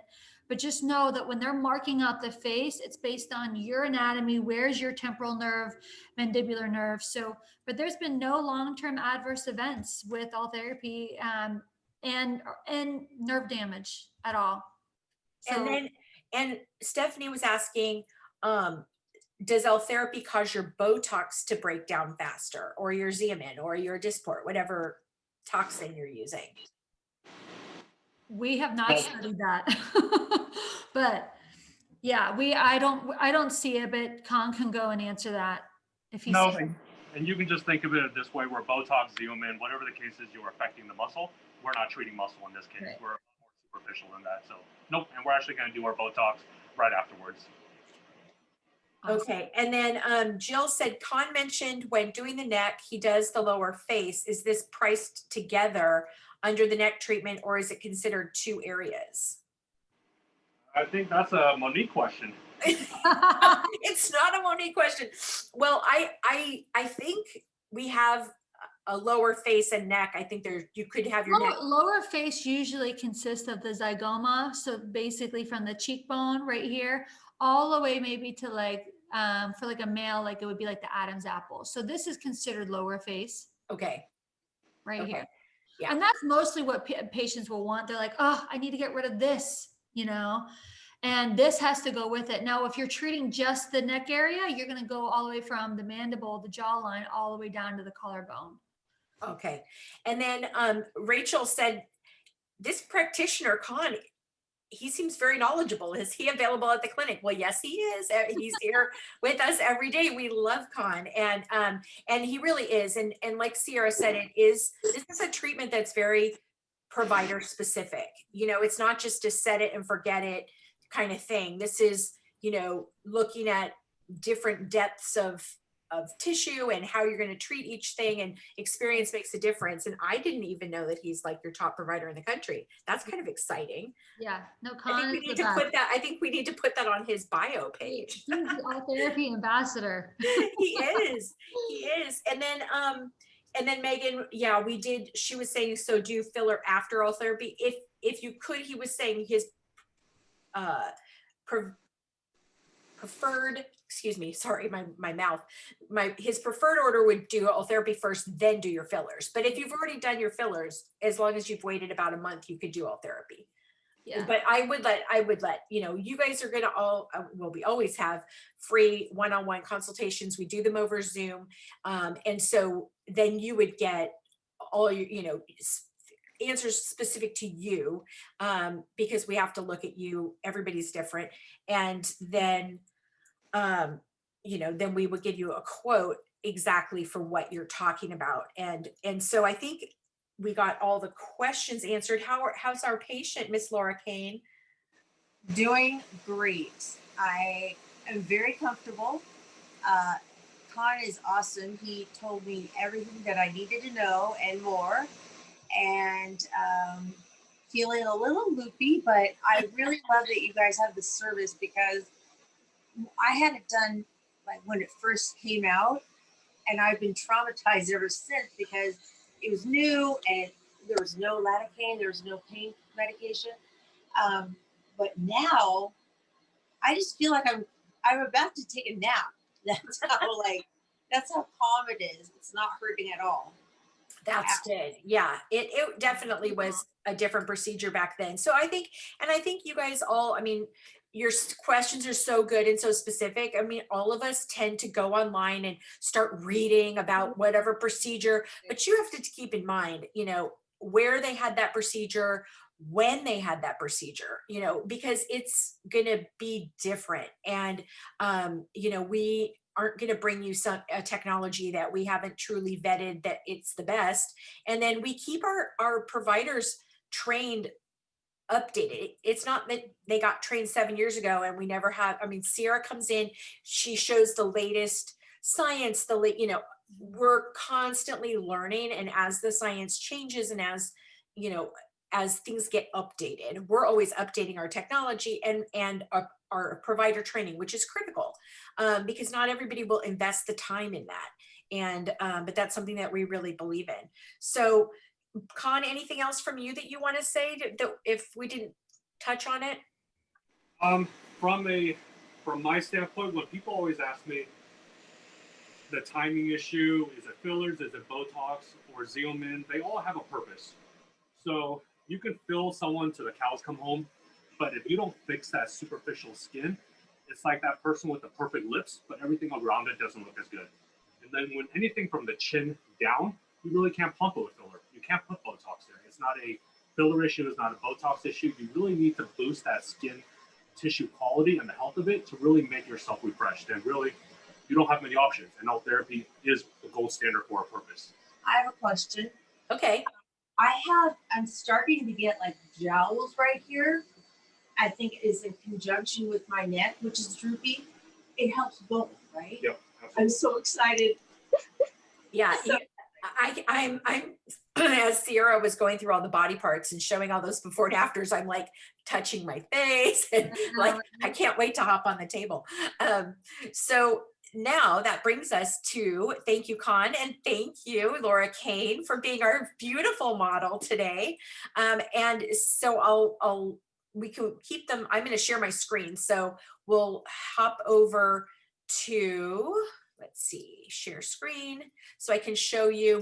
But just know that when they're marking out the face, it's based on your anatomy. Where's your temporal nerve, mandibular nerve? So, but there's been no long-term adverse events with Ultherapy and nerve damage at all. So, and Stephanie was asking, does Ultherapy cause your Botox to break down faster, or your Xeomin, or your Dysport, whatever toxin you're using? we have not studied that, but yeah, I don't see it, but Khanh can go and answer that if he's. No, and you can just think of it this way, where Botox, Xeomin, whatever the case is, you're affecting the muscle. We're not treating muscle in this case. Right. We're more superficial than that. So nope, and we're actually going to do our Botox right afterwards. Awesome. Okay, and then Jill said, Khanh mentioned when doing the neck, he does the lower face. Is this priced together under the neck treatment, or is it considered 2 areas? I think that's a Monique question. It's not a Monique question. Well, I think we have a lower face and neck. I think you could have your neck. Lower face usually consists of the zygoma. So basically from the cheekbone right here, all the way maybe to like, for like a male, like it would be like the Adam's apple. So this is considered lower face. Okay. Right Okay. here. Yeah. And that's mostly what patients will want. They're like, oh, I need to get rid of this, And this has to go with it. Now, if you're treating just the neck area, you're going to go all the way from the mandible, the jawline, all the way down to the collarbone. Okay. And then Rachel said, this practitioner, Khanh, he seems very knowledgeable. Is he available at the clinic? Well, yes, he is. He's here with us every day. We love Khanh, and he really is. And like Sierra said, this is a treatment that's very provider specific. You know, it's not just a set it and forget it kind of thing. This is, you know, looking at different depths of tissue and how you're going to treat each thing, and experience makes a difference. And I didn't even know that he's like your top provider in the country. That's kind of exciting. Yeah, no, I think Khanh we is need the to best. put that. I think we need to put that on his bio page. He's the Ultherapy ambassador. He is. He is. And then Megan, yeah, we did. She was saying, so do filler after all therapy if you could. He was saying his preferred, excuse me, sorry, my mouth, his preferred order would do all therapy first, then do your fillers. But if you've already done your fillers, as long as you've waited about a month, you could do all therapy. Yeah. But I would let, you know, you guys are going to all, well, we always have free one-on-one consultations. We do them over Zoom. And so then you would get all your, you know, answers specific to you, because we have to look at you. Everybody's different. And then, you know, then we would give you a quote exactly for what you're talking about. And so I think we got all the questions answered. How's our patient, Miss Laura Cain? Doing great. I am very comfortable. Khanh is awesome. He told me everything that I needed to know and more. And feeling a little loopy, but I really love that you guys have the service, because I had it done like when it first came out, and I've been traumatized ever since because it was new and there was no lidocaine, there was no pain medication. But now I just feel like I'm about to take a nap. That's how calm it is. It's not hurting at all. That's good. Yeah, it definitely was a different procedure back then. So I think you guys all, I mean, your questions are so good and so specific. I mean, all of us tend to go online and start reading about whatever procedure, but you have to keep in mind, you know, where they had that procedure, when they had that procedure, you know, because it's going to be different. And, you know, we aren't going to bring you a technology that we haven't truly vetted that it's the best. And then we keep our providers trained, updated. It's not that they got trained 7 years ago and we never have. I mean, Sierra comes in, she shows the latest science, you know, we're constantly learning. And as the science changes and as, you know, as things get updated, we're always updating our technology and our provider training, which is critical, because not everybody will invest the time in that. And, but that's something that we really believe in. So Khanh, anything else from you that you want to say that if we didn't touch on it? From my standpoint, when people always ask me the timing issue, is it fillers, is it Botox or Xeomin, they all have a purpose. So you can fill someone till the cows come home, but if you don't fix that superficial skin, it's like that person with the perfect lips, but everything around it doesn't look as good. And then when anything from the chin down, you really can't pump it with filler. You can't put Botox there. It's not a filler issue. It's not a Botox issue. You really need to boost that skin tissue quality and the health of it to really make yourself refreshed. And really, you don't have many options. And Ultherapy is the gold standard for a purpose. I have a question. Okay. I'm starting to get like jowls right here. I think it is in conjunction with my neck, which is droopy. It helps both, right? Yep. Absolutely. I'm so excited. Yeah. So, I'm as Sierra was going through all the body parts and showing all those before and afters, I'm like touching my face and like, I can't wait to hop on the table. So now that brings us to, thank you, Khanh, and thank you, Laura Cain, for being our beautiful model today. And so we can keep them. I'm going to share my screen. So we'll hop over to, let's see, share screen. So I can show you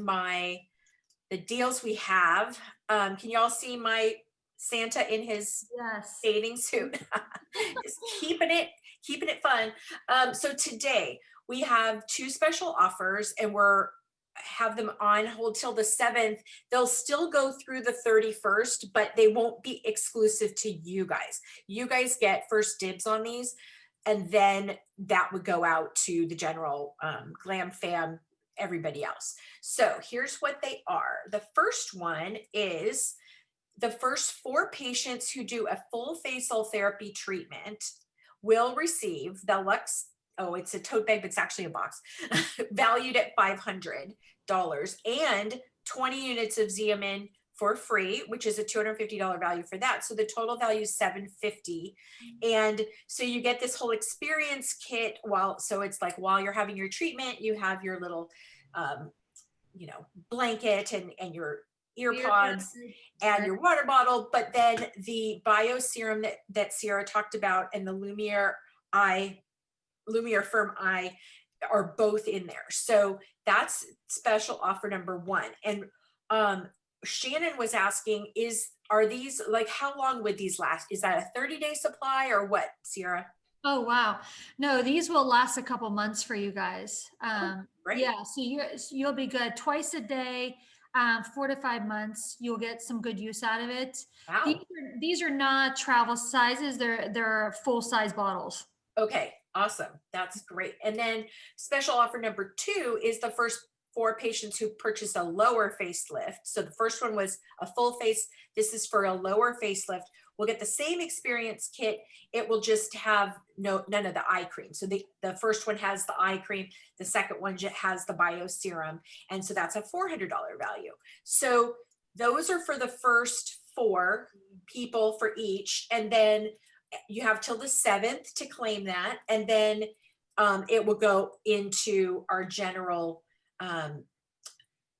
the deals we have. Can you all see my Santa in his Yes. bathing suit? Just keeping it fun. So today we have 2 special offers, and we're have them on hold till the 7th. They'll still go through the 31st, but they won't be exclusive to you guys. You guys get first dibs on these, and then that would go out to the general glam fam, everybody else. So here's what they are. The first one is the first 4 patients who do a full face Ultherapy treatment will receive the Lux, oh, it's a tote bag, but it's actually a box, valued at $500 and 20 units of Xeomin for free, which is a $250 value for that. So the total value is $750. And so you get this whole experience kit so it's like while you're having your treatment, you have your little, blanket and your ear pods and your water bottle, but then the bio serum that Sierra talked about and the Lumiere Firm Eye are both in there. So that's special offer number 1. And Shannon was asking, are these, like, how long would these last? Is that a 30-day supply or what, Sierra? Oh, wow. No, these will last a couple months for you guys. Great. Yeah, so you'll be good twice a day, 4 to 5 months. You'll get some good use out of it. Wow. These are not travel sizes. They're full size bottles. Okay, awesome. That's great. And then special offer number 2 is the first 4 patients who purchase a lower facelift. So the first one was a full face. This is for a lower facelift. We'll get the same experience kit. It will just have none of the eye cream. So the first one has the eye cream. The second one has the bio serum. And so that's a $400 value. So those are for the first 4 people for each. And then you have till the 7th to claim that. And then it will go into our general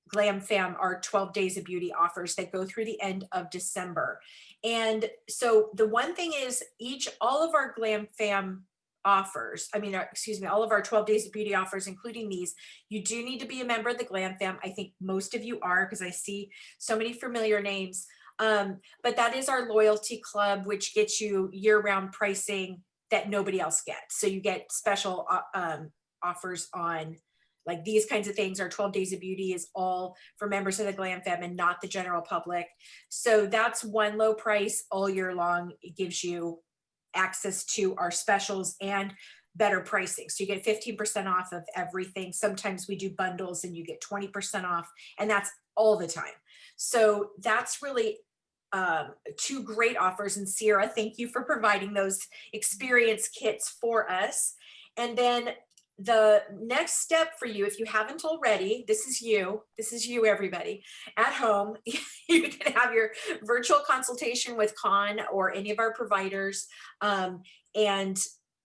Glam Fam, our 12 days of beauty offers that go through the end of December. And so the one thing is all of our Glam Fam offers, all of our 12 days of beauty offers, including these, you do need to be a member of the Glam Fam. I think most of you are, because I see so many familiar names. But that is our loyalty club, which gets you year-round pricing that nobody else gets. So you get special offers on like these kinds of things. Our 12 days of beauty is all for members of the Glam Fam and not the general public. So that's one low price all year long. It gives you access to our specials and better pricing. So you get 15% off of everything. Sometimes we do bundles and you get 20% off, and that's all the time. So that's really 2 great offers. And Sierra, thank you for providing those experience kits for us. And then the next step for you, if you haven't already, this is you, everybody at home, you can have your virtual consultation with Cain or any of our providers. And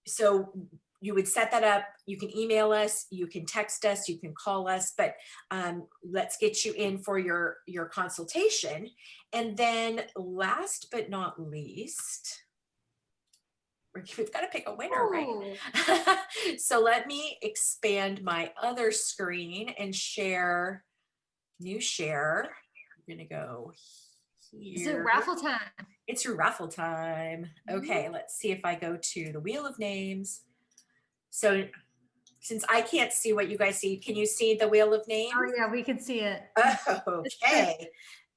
so you would set that up. You can email us, you can text us, you can call us, but let's get you in for your consultation. And then last but not least, we've got to pick a winner, right? So let me expand my other screen and share, new share. I'm gonna go here. Is it raffle time? It's your raffle time. Okay, let's see if I go to the wheel of names. So since I can't see what you guys see, can you see the wheel of names? Oh yeah, we can see it. Okay,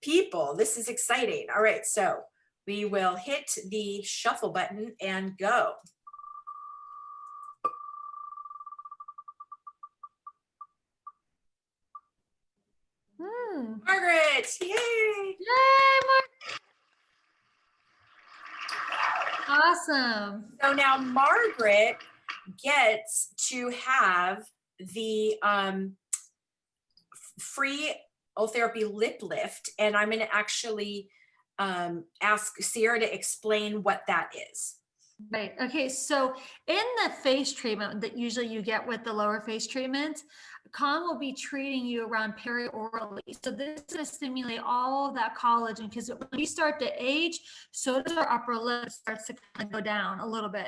people, this is exciting. All right, so we will hit the shuffle button and go. Margaret, yay! Yay, awesome. So now Margaret gets to have the free Ultherapy lip lift, and I'm going to actually ask Sierra to explain what that is. Right. Okay. So in the face treatment that usually you get with the lower face treatment, Cain will be treating you around periorally. So this is going to stimulate all of that collagen, because when we start to age, so does our upper lip starts to kind of go down a little bit.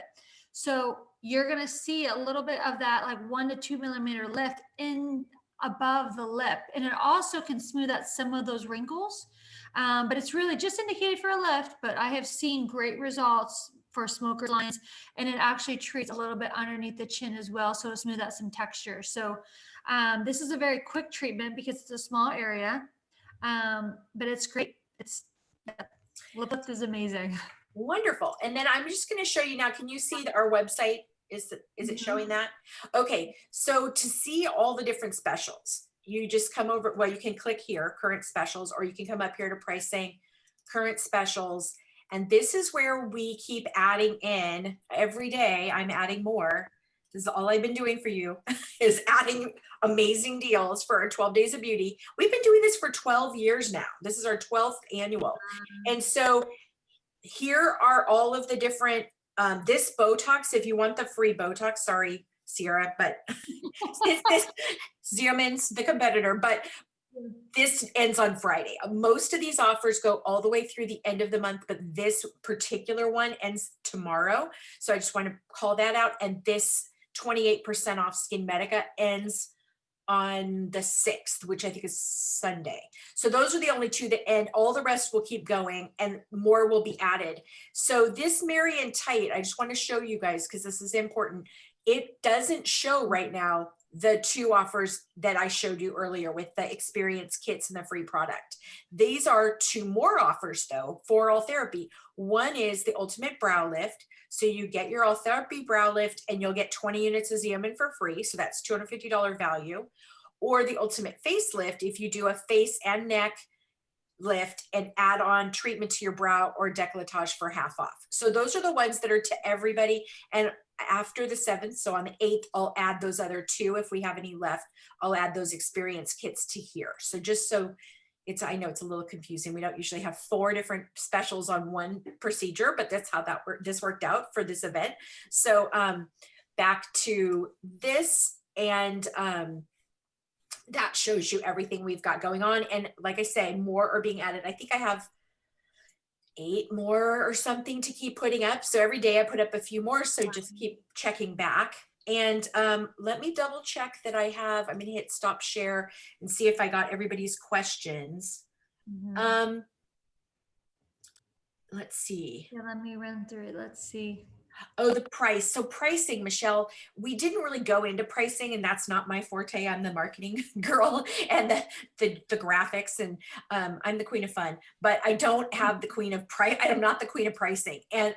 So you're going to see a little bit of that like 1 to 2 millimeter lift in above the lip. And it also can smooth out some of those wrinkles. But it's really just indicated for a lift, but I have seen great results for smokers lines, and it actually treats a little bit underneath the chin as well, so to smooth out some texture. So this is a very quick treatment because it's a small area, but it's great. Lip lift is amazing. Wonderful. And then I'm just going to show you now. Can you see our website? Is it showing that? Okay. So to see all the different specials, you just come over. Well, you can click here, current specials, or you can come up here to pricing, current specials. And this is where we keep adding in every day. I'm adding more. This is all I've been doing for you is adding amazing deals for our 12 days of beauty. We've been doing this for 12 years now. This is our 12th annual. And so here are all of the different, this Botox, if you want the free Botox, sorry, Sierra, but this Xeomin's the competitor, but this ends on Friday. Most of these offers go all the way through the end of the month, but this particular one ends tomorrow. So I just want to call that out. And this 28% off Skin Medica ends on the 6th, which I think is Sunday. So those are the only two that end. All the rest will keep going and more will be added. So this Marion Tight, I just want to show you guys because this is important. It doesn't show right now the two offers that I showed you earlier with the experience kits and the free product. These are two more offers though for Ultherapy. One is the Ultimate Brow Lift. So you get your Ultherapy Brow Lift and you'll get 20 units of Xeomin for free. So that's $250 value. Or the Ultimate Facelift if you do a face and neck lift and add on treatment to your brow or décolletage for half off. So those are the ones that are to everybody. And after the 7th, so on the 8th, I'll add those other two. If we have any left, I'll add those experience kits to here. So just so it's, I know it's a little confusing. We don't usually have 4 different specials on one procedure, but that's how that this worked out for this event. So back to this, and that shows you everything we've got going on. And like I say, more are being added. I think I have 8 more or something to keep putting up. So every day I put up a few more. So just keep checking back. And let me double check that I have, I'm gonna hit stop share and see if I got everybody's questions. Let's see. Yeah, let me run through it. Let's see. Oh, the price. So pricing, Michelle, we didn't really go into pricing, and that's not my forte. I'm the marketing girl and the graphics, and I'm the queen of fun, but I don't have the queen of price. I am not the queen of pricing. And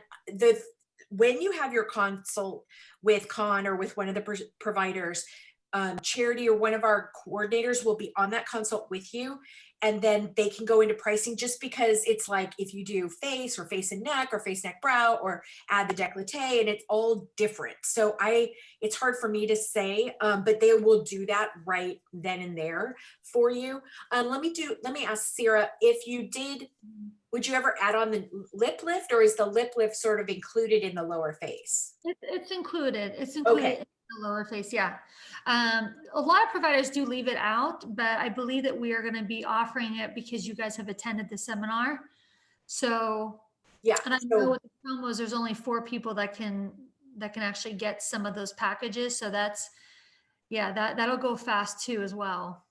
when you have your consult with Con or with one of the providers, Charity or one of our coordinators will be on that consult with you, and then they can go into pricing, just because it's like if you do face or face and neck or face, neck, brow, or add the décolleté, and it's all different. So it's hard for me to say, but they will do that right then and there for you. Let me ask Sarah, if you did, would you ever add on the lip lift, or is the lip lift sort of included in the lower face? It's included. It's included. Okay. In the lower face, yeah. A lot of providers do leave it out, but I believe that we are going to be offering it because you guys have attended the seminar. So Yeah. and I know with the promos, there's only 4 people that can actually get some of those packages. So that's, yeah, that'll go fast too as well.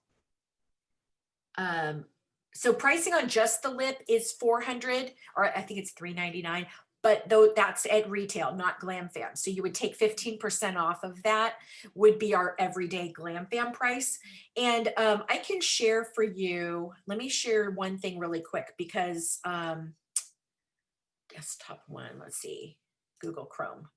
So pricing on just the lip is $400, or I think it's $399, but though that's at retail, not Glam Fam. So you would take 15% off of that, would be our everyday Glam Fam price. And I can share for you, let me share one thing really quick, because desktop one, let's see, Google Chrome,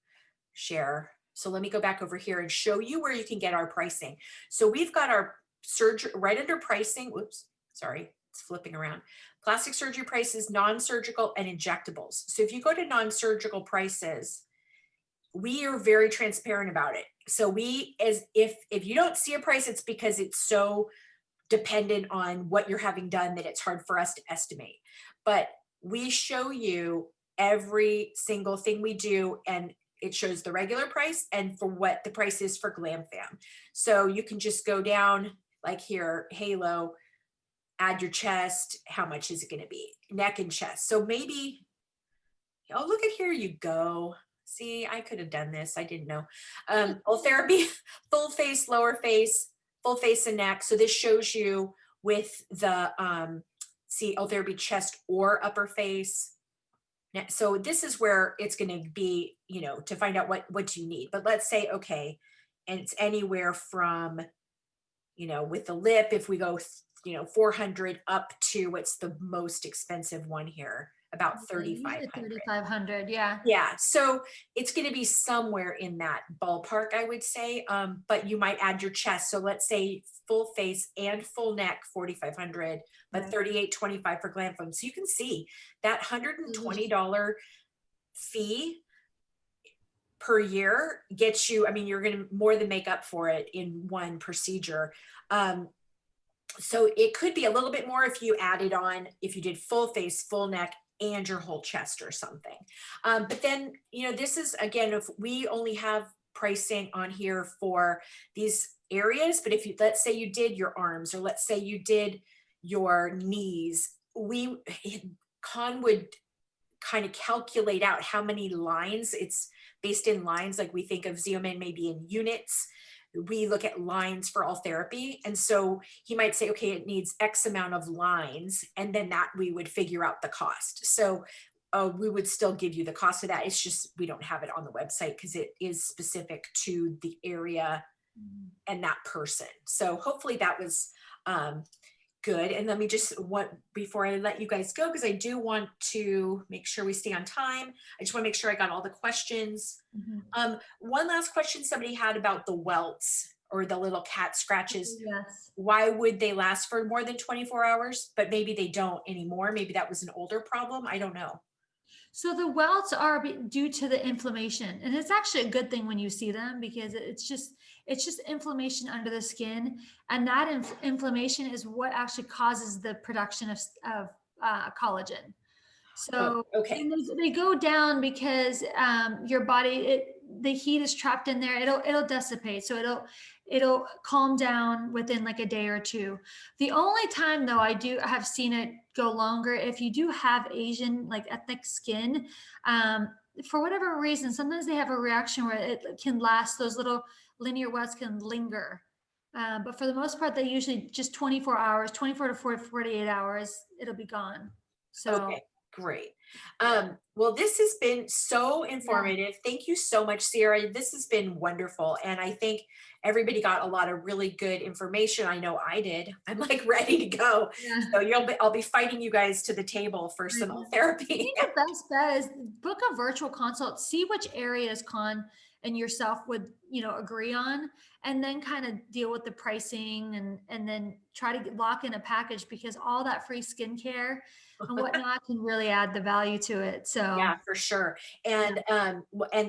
share. So let me go back over here and show you where you can get our pricing. So we've got our surgery right under pricing. Whoops, sorry. It's flipping around. Plastic surgery prices, non-surgical and injectables. So if you go to non-surgical prices, we are very transparent about it. So if you don't see a price, it's because it's so dependent on what you're having done that it's hard for us to estimate. But we show you every single thing we do, and it shows the regular price and for what the price is for Glam Fam. So you can just go down like here, Halo, add your chest, how much is it going to be? Neck and chest. So maybe, oh, look at here you go. See, I could have done this. I didn't know. Ultherapy, full face, lower face, full face and neck. So this shows you with the, see, Ultherapy chest or upper face. So this is where it's going to be, to find out what you need. But let's say, okay, and it's anywhere from, with the lip, if we go, 400 up to what's the most expensive one here, about Usually 3,500. 3,500. Yeah. Yeah, so it's going to be somewhere in that ballpark, I would say. But you might add your chest. So let's say full face and full neck, 4,500, but Right. 3,825 for glam foam. So you can see that $120 fee per year gets you. I mean, you're going to more than make up for it in one procedure. So it could be a little bit more if you added on, if you did full face, full neck, and your whole chest or something. But then, this is, again, if we only have pricing on here for these areas, but if you, let's say you did your arms, or let's say you did your knees, Con would kind of calculate out how many lines. It's based in lines, like we think of Xeomin maybe in units. We look at lines for Ultherapy. And so he might say, okay, it needs X amount of lines. And then that we would figure out the cost. So we would still give you the cost of that. It's just, we don't have it on the website because it is specific to the area and that person. So hopefully that was good. And let me just, before I let you guys go, because I do want to make sure we stay on time. I just want to make sure I got all the questions. One last question somebody had about the welts or the little cat scratches. Yes. Why would they last for more than 24 hours? But maybe they don't anymore. Maybe that was an older problem. I don't know. So the welts are due to the inflammation, and it's actually a good thing when you see them, because it's just inflammation under the skin, and that inflammation is what actually causes the production of collagen. So okay, they go down because your body, the heat is trapped in there. It'll dissipate, so it'll calm down within like a day or two. The only time though I have seen it go longer, if you do have Asian like ethnic skin, for whatever reason, sometimes they have a reaction where it can last. Those little linear welts can linger. But for the most part, they usually just 24 hours, 24 to 48 hours, it'll be gone. So. Okay. Great. Well, this has been so informative. Thank you so much, Sierra. This has been wonderful. And I think everybody got a lot of really good information. I know I did. I'm like ready to go. Yeah. So I'll be fighting you guys to the table for some therapy. I think the best bet is book a virtual consult, see which areas Con and yourself would, agree on, and then kind of deal with the pricing and then try to lock in a package, because all that free skincare and whatnot can really add the value to it. So yeah, for sure. And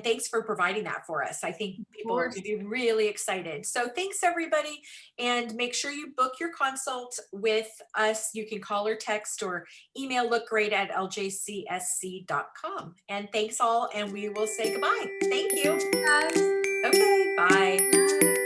thanks for providing that for us. I think people are going to be really excited. So thanks everybody. And make sure you book your consult with us. You can call or text or email lookgreat@ljcsc.com. And thanks all. And we will say goodbye. Thank you. guys. Okay, bye. Bye.